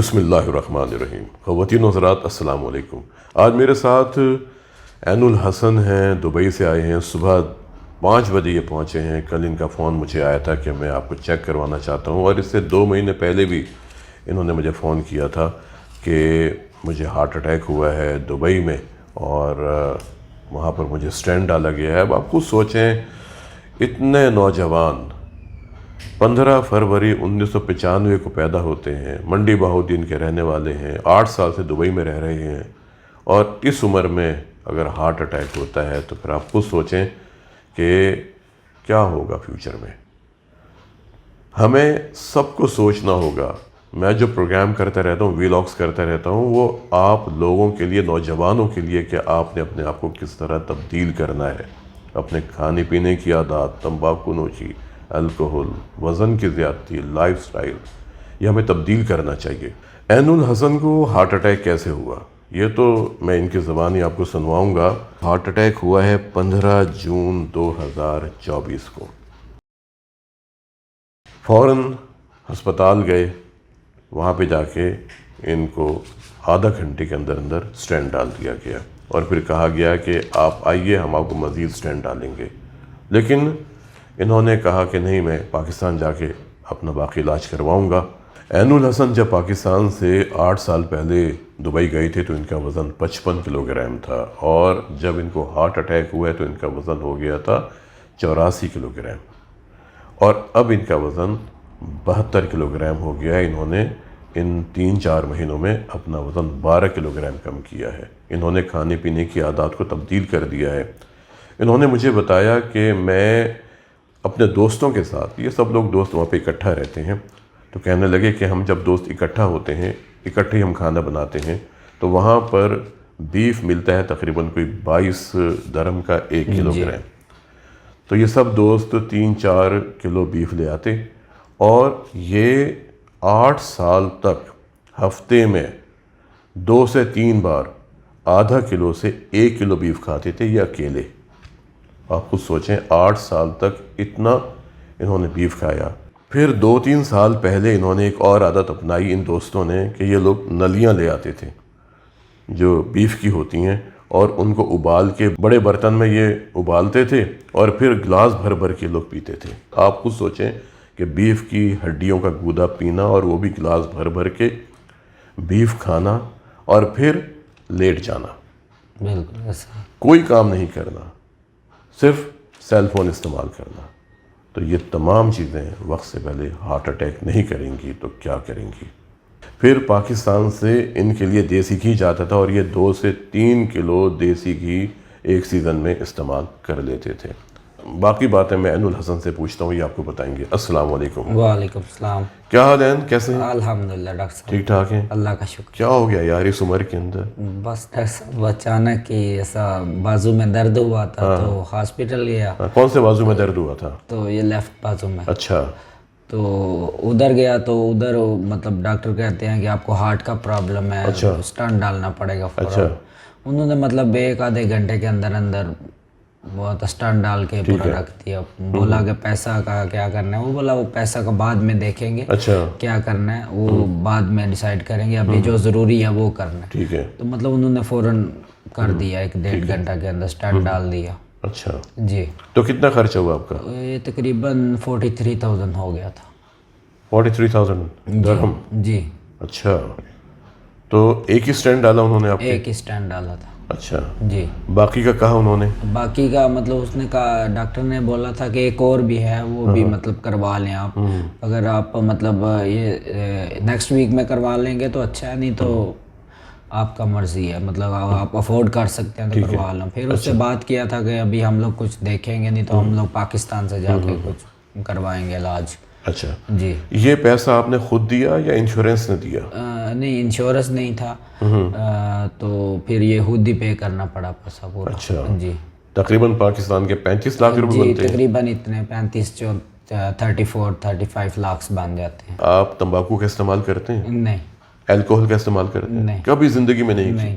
بسم اللہ الرحمن الرحیم۔ خواتین و حضرات السلام علیکم۔ آج میرے ساتھ عین الحسن ہیں، دبئی سے آئے ہیں، صبح 5 بجے یہ پہنچے ہیں۔ کل ان کا فون مجھے آیا تھا کہ میں آپ کو چیک کروانا چاہتا ہوں، اور اس سے 2 مہینے پہلے بھی انہوں نے مجھے فون کیا تھا کہ مجھے ہارٹ اٹیک ہوا ہے دبئی میں، اور وہاں پر مجھے اسٹینٹ ڈالا گیا ہے۔ اب آپ خود سوچیں، اتنے نوجوان 15 فروری 1995 کو پیدا ہوتے ہیں، منڈی بہاؤالدین کے رہنے والے ہیں، 8 سال سے دبئی میں رہ رہے ہیں، اور اس عمر میں اگر ہارٹ اٹیک ہوتا ہے تو پھر آپ خود سوچیں کہ کیا ہوگا فیوچر میں۔ ہمیں سب کو سوچنا ہوگا۔ میں جو پروگرام کرتا رہتا ہوں، ویلاگز کرتا رہتا ہوں، وہ آپ لوگوں کے لیے، نوجوانوں کے لیے، کہ آپ نے اپنے آپ کو کس طرح تبدیل کرنا ہے۔ اپنے کھانے پینے کی عادات، تمباکو نوشی، الکوہل، وزن کی زیادتی، لائف سٹائل، یہ ہمیں تبدیل کرنا چاہیے۔ عین الحسن کو ہارٹ اٹیک کیسے ہوا، یہ تو میں ان کی زبانی آپ کو سنواؤں گا۔ ہارٹ اٹیک ہوا ہے 15 جون 2024 کو۔ فوراً ہسپتال گئے، وہاں پہ جا کے ان کو آدھا گھنٹے کے اندر اندر اسٹینٹ ڈال دیا گیا، اور پھر کہا گیا کہ آپ آئیے، ہم آپ کو مزید اسٹینٹ ڈالیں گے۔ لیکن انہوں نے کہا کہ نہیں، میں پاکستان جا کے اپنا باقی علاج کرواؤں گا۔ عین الحسن جب پاکستان سے 8 سال پہلے دبئی گئے تھے تو ان کا وزن 55 کلو گرام تھا، اور جب ان کو ہارٹ اٹیک ہوا ہے تو ان کا وزن ہو گیا تھا 84 کلو گرام، اور اب ان کا وزن 72 کلو گرام ہو گیا ہے۔ انہوں نے ان 3-4 مہینوں میں اپنا وزن 12 کلو گرام کم کیا ہے۔ انہوں نے کھانے پینے کی عادات کو تبدیل کر دیا ہے۔ انہوں نے مجھے بتایا کہ میں اپنے دوستوں کے ساتھ، یہ سب لوگ دوست وہاں پہ اکٹھا رہتے ہیں، تو کہنے لگے کہ ہم جب دوست اکٹھا ہوتے ہیں، اکٹھے ہی ہم کھانا بناتے ہیں، تو وہاں پر بیف ملتا ہے تقریباً کوئی 22 درہم کا 1 کلو گرام۔ تو یہ سب دوست 3-4 کلو بیف لے آتے، اور یہ 8 سال تک ہفتے میں 2 سے 3 بار آدھا کلو سے 1 کلو بیف کھاتے تھے، یہ اکیلے۔ آپ خود سوچیں، 8 سال تک اتنا انہوں نے بیف کھایا۔ پھر 2-3 سال پہلے انہوں نے ایک اور عادت اپنائی ان دوستوں نے، کہ یہ لوگ نلیاں لے آتے تھے جو بیف کی ہوتی ہیں، اور ان کو ابال کے بڑے برتن میں یہ ابالتے تھے، اور پھر گلاس بھر بھر کے لوگ پیتے تھے۔ آپ خود سوچیں کہ بیف کی ہڈیوں کا گودا پینا، اور وہ بھی گلاس بھر بھر کے بیف کھانا، اور پھر لیٹ جانا، بالکل ایسا، کوئی کام نہیں کرنا، صرف سیل فون استعمال کرنا۔ تو یہ تمام چیزیں وقت سے پہلے ہارٹ اٹیک نہیں کریں گی تو کیا کریں گی۔ پھر پاکستان سے ان کے لیے دیسی گھی جاتا تھا، اور یہ 2 سے 3 کلو دیسی گھی ایک سیزن میں استعمال کر لیتے تھے۔ باقی باتیں میں عین الحسن سے پوچھتا ہوں، یہ آپ کو بتائیں گے۔ السلام علیکم۔ وعلیکم السلام۔ کیا حال ہے، کیسے ہیں؟ الحمدللہ ڈاکٹر صاحب، ٹھیک ٹھاک ہیں؟ اللہ کا شکر۔ کیا ہو گیا یار اس عمر کے اندر؟ بس ڈاکٹر صاحب اچانک ہی ایسا بازو میں درد ہوا تھا، تو ہاسپٹل گیا۔ کون سے بازو میں درد ہوا تھا؟ تو یہ لیفٹ بازو میں۔ اچھا۔ تو ادھر گیا تو ادھر مطلب ڈاکٹر کہتے ہیں کہ آپ کو ہارٹ کا پرابلم ہے، اسٹنٹ ڈالنا پڑے گا فوراً۔ انہوں نے مطلب 1-آدھے گھنٹے کے اندر اندر بہت اسٹنٹ ڈال کے پورا رکھ دیا۔ بولا کہ پیسہ کا کیا کرنا ہے، وہ بولا وہ پیسہ کا بعد میں دیکھیں گے، کیا کرنا ہے وہ بعد میں ڈیسائیڈ کریں گے، ابھی جو ضروری ہے وہ کرنا ہے۔ ٹھیک ہے۔ تو مطلب انہوں نے فوراً کر دیا، 1-1.5 گھنٹہ کے اندر اسٹنٹ ڈال دیا۔ اچھا جی۔ تو کتنا خرچ ہوا آپ کا؟ یہ تقریباً 43,000 ہو گیا تھا۔ 43,000 درہم؟ جی۔ اچھا، تو ایک ہی اسٹینڈ ڈالا انہوں نے آپ کے؟ ایک ہی اسٹینڈ ڈالا تھا۔ اچھا، جی۔ باقی کا کہا انہوں نے؟ باقی کا مطلب اس نے کہا، ڈاکٹر نے بولا تھا کہ ایک اور بھی ہے، وہ بھی مطلب کروا لیں آپ، اگر آپ مطلب یہ نیکسٹ ویک میں کروا لیں گے تو اچھا ہے، نہیں تو آپ کا مرضی ہے، مطلب آپ افورڈ کر سکتے ہیں تو کروا لیں۔ پھر اس سے بات کیا تھا کہ ابھی ہم لوگ کچھ دیکھیں گے، نہیں تو ہم لوگ پاکستان سے جا کے کچھ کروائیں گے علاج۔ اچھا جی۔ یہ پیسہ آپ نے خود دیا یا انشورنس نے دیا؟ نہیں، انشورنس نہیں تھا، تو پھر یہ خود ہی پے کرنا پڑا پیسہ پورا۔ اچھا جی۔ تقریباً پاکستان کے 35 لاکھ روپے بنتے ہیں؟ تقریباً اتنے 34-35 لاکھ بن جاتے ہیں۔ آپ تمباکو کا استعمال کرتے ہیں؟ نہیں۔ الکوہل کا استعمال کرتے ہیں؟ نہیں۔ کبھی زندگی میں نہیں کی؟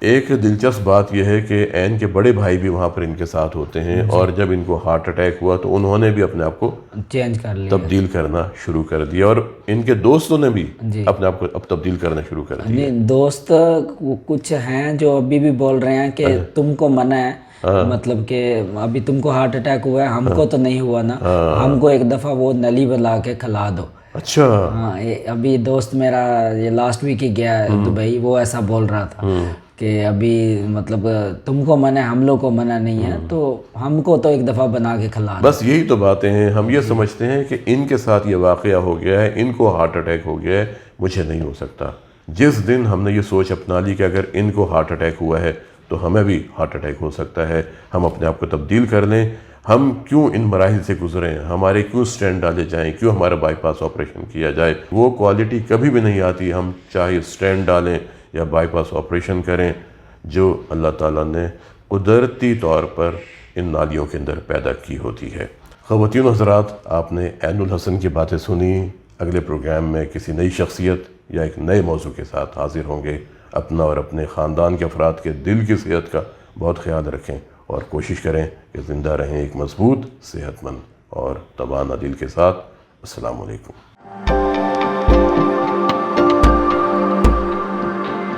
ایک دلچسپ بات یہ ہے کہ عین کے بڑے بھائی بھی وہاں پر ان کے ساتھ ہوتے ہیں، اور جب ان کو ہارٹ اٹیک ہوا تو انہوں نے بھی اپنے آپ کو چینج کر لیا، تبدیل کرنا شروع کر دیا، اور ان کے دوستوں نے بھی اپنے آپ کو اب تبدیل کرنا شروع کر دیا۔ نہیں، دوست کچھ ہیں جو ابھی بھی بول رہے ہیں کہ تم کو منع ہے، مطلب کہ ابھی تم کو ہارٹ اٹیک ہوا ہے، ہم کو تو نہیں ہوا نا، ہم کو ایک دفعہ وہ نلی بلا کے کھلا دو۔ اچھا، ہاں، ابھی دوست میرا یہ لاسٹ ویک ہی گیا ہے دبئی، وہ ایسا بول رہا تھا کہ ابھی مطلب تم کو منع ہے، ہم لوگ کو منع نہیں ہے، تو ہم کو تو ایک دفعہ بنا کے کھلا دو۔ بس یہی تو باتیں ہیں، ہم یہ سمجھتے ہیں کہ ان کے ساتھ یہ واقعہ ہو گیا ہے، ان کو ہارٹ اٹیک ہو گیا ہے، مجھے نہیں ہو سکتا۔ جس دن ہم نے یہ سوچ اپنا لی کہ اگر ان کو ہارٹ اٹیک ہوا ہے تو ہمیں بھی ہارٹ اٹیک ہو سکتا ہے، ہم اپنے آپ کو تبدیل کر لیں، ہم کیوں ان مراحل سے گزریں، ہمارے کیوں اسٹینٹ ڈالے جائیں، کیوں ہمارا بائی پاس آپریشن کیا جائے۔ وہ کوالٹی کبھی بھی نہیں آتی، ہم چاہے اسٹینٹ ڈالیں یا بائی پاس آپریشن کریں، جو اللہ تعالیٰ نے قدرتی طور پر ان نالیوں کے اندر پیدا کی ہوتی ہے۔ خواتین و حضرات، آپ نے عین الحسن کی باتیں سنی۔ اگلے پروگرام میں کسی نئی شخصیت یا ایک نئے موضوع کے ساتھ حاضر ہوں گے۔ اپنا اور اپنے خاندان کے افراد کے دل کی صحت کا بہت خیال رکھیں، اور کوشش کریں کہ زندہ رہیں ایک مضبوط، صحت مند اور توانا دل کے ساتھ۔ السلام علیکم۔